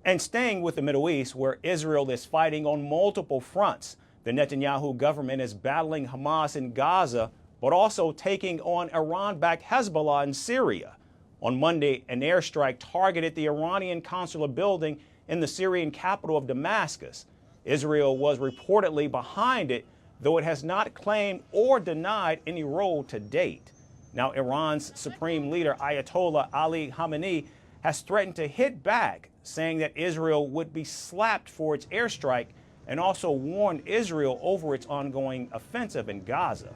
And staying with the Middle East, where Israel is fighting on multiple fronts, the Netanyahu government is battling Hamas in Gaza, but also taking on Iran-backed Hezbollah in Syria. On Monday, an airstrike targeted the Iranian consulate building in the Syrian capital of Damascus. Israel was reportedly behind it, though it has not claimed or denied any role to date. Now, Iran's supreme leader, Ayatollah Ali Khamenei, has threatened to hit back, saying that Israel would be slapped for its airstrike, and also warned Israel over its ongoing offensive in Gaza.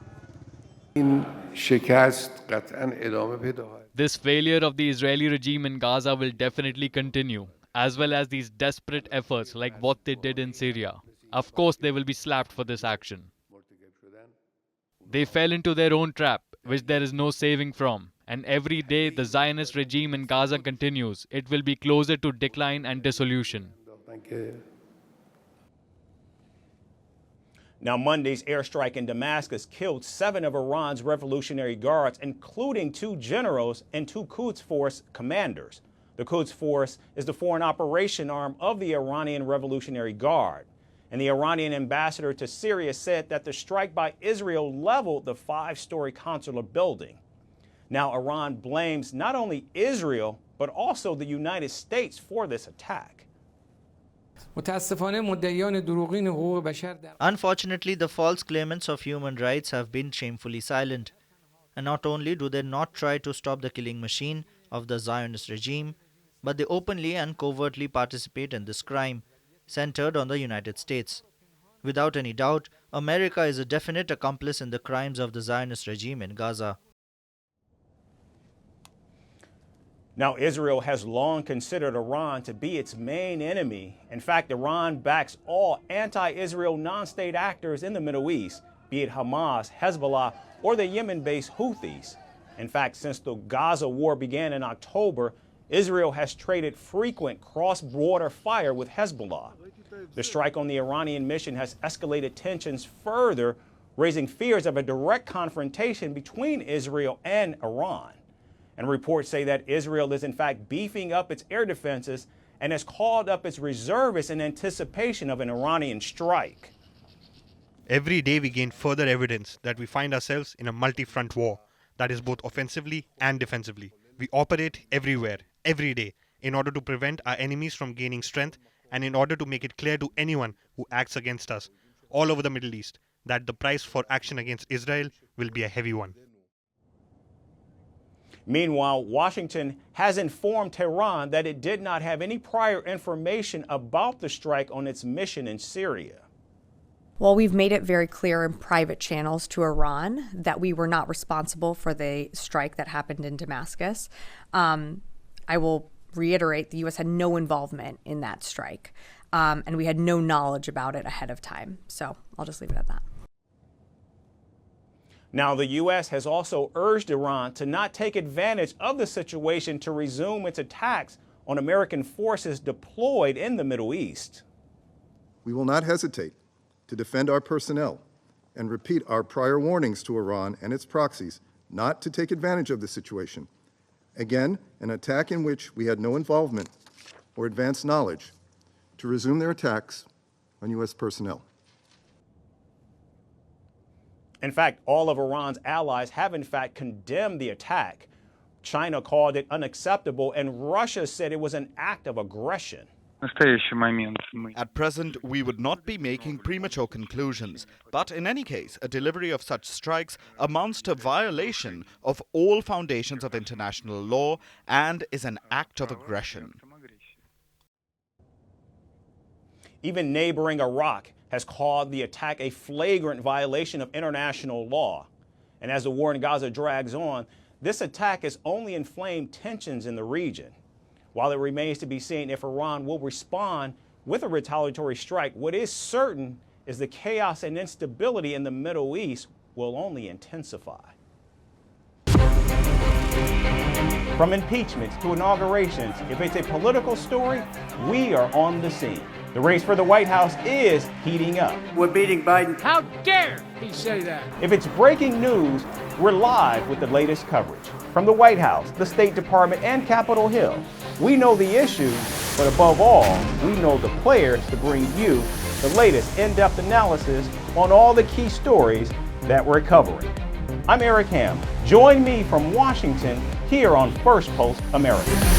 This failure of the Israeli regime in Gaza will definitely continue, as well as these desperate efforts like what they did in Syria. Of course, they will be slapped for this action. They fell into their own trap, which there is no saving from. And every day the Zionist regime in Gaza continues, it will be closer to decline and dissolution. Now, Monday's airstrike in Damascus killed 7 of Iran's Revolutionary Guards, including 2 generals and 2 Quds Force commanders. The Quds Force is the foreign operation arm of the Iranian Revolutionary Guard. And the Iranian ambassador to Syria said that the strike by Israel leveled the 5-story consular building. Now, Iran blames not only Israel, but also the United States for this attack. Unfortunately, the false claimants of human rights have been shamefully silent. And not only do they not try to stop the killing machine of the Zionist regime, but they openly and covertly participate in this crime, centered on the United States. Without any doubt, America is a definite accomplice in the crimes of the Zionist regime in Gaza. Now, Israel has long considered Iran to be its main enemy. In fact, Iran backs all anti-Israel non-state actors in the Middle East, be it Hamas, Hezbollah, or the Yemen-based Houthis. In fact, since the Gaza war began in October, Israel has traded frequent cross-border fire with Hezbollah. The strike on the Iranian mission has escalated tensions further, raising fears of a direct confrontation between Israel and Iran. And reports say that Israel is in fact beefing up its air defenses and has called up its reservists in anticipation of an Iranian strike. Every day we gain further evidence that we find ourselves in a multi-front war that is both offensively and defensively. We operate everywhere, every day, in order to prevent our enemies from gaining strength and in order to make it clear to anyone who acts against us all over the Middle East that the price for action against Israel will be a heavy one. Meanwhile, Washington has informed Tehran that it did not have any prior information about the strike on its mission in Syria. Well, we've made it very clear in private channels to Iran that we were not responsible for the strike that happened in Damascus. I will reiterate, the U.S. had no involvement in that strike, and we had no knowledge about it ahead of time. So I'll just leave it at that. Now, the U.S. has also urged Iran to not take advantage of the situation to resume its attacks on American forces deployed in the Middle East. We will not hesitate to defend our personnel and repeat our prior warnings to Iran and its proxies not to take advantage of the situation. Again, an attack in which we had no involvement or advanced knowledge to resume their attacks on U.S. personnel. In fact, all of Iran's allies have in fact condemned the attack. China called it unacceptable, and Russia said it was an act of aggression. At present, we would not be making premature conclusions, but in any case, a delivery of such strikes amounts to violation of all foundations of international law and is an act of aggression. Even neighboring Iraq has called the attack a flagrant violation of international law. And as the war in Gaza drags on, this attack has only inflamed tensions in the region. While it remains to be seen if Iran will respond with a retaliatory strike, what is certain is the chaos and instability in the Middle East will only intensify. From impeachments to inaugurations, if it's a political story, we are on the scene. The race for the White House is heating up. We're beating Biden. How dare he say that? If it's breaking news, we're live with the latest coverage. From the White House, the State Department, and Capitol Hill, we know the issues, But above all, we know the players to bring you the latest in-depth analysis on all the key stories that we're covering. I'm Eric Ham. Join me from Washington here on Firstpost America.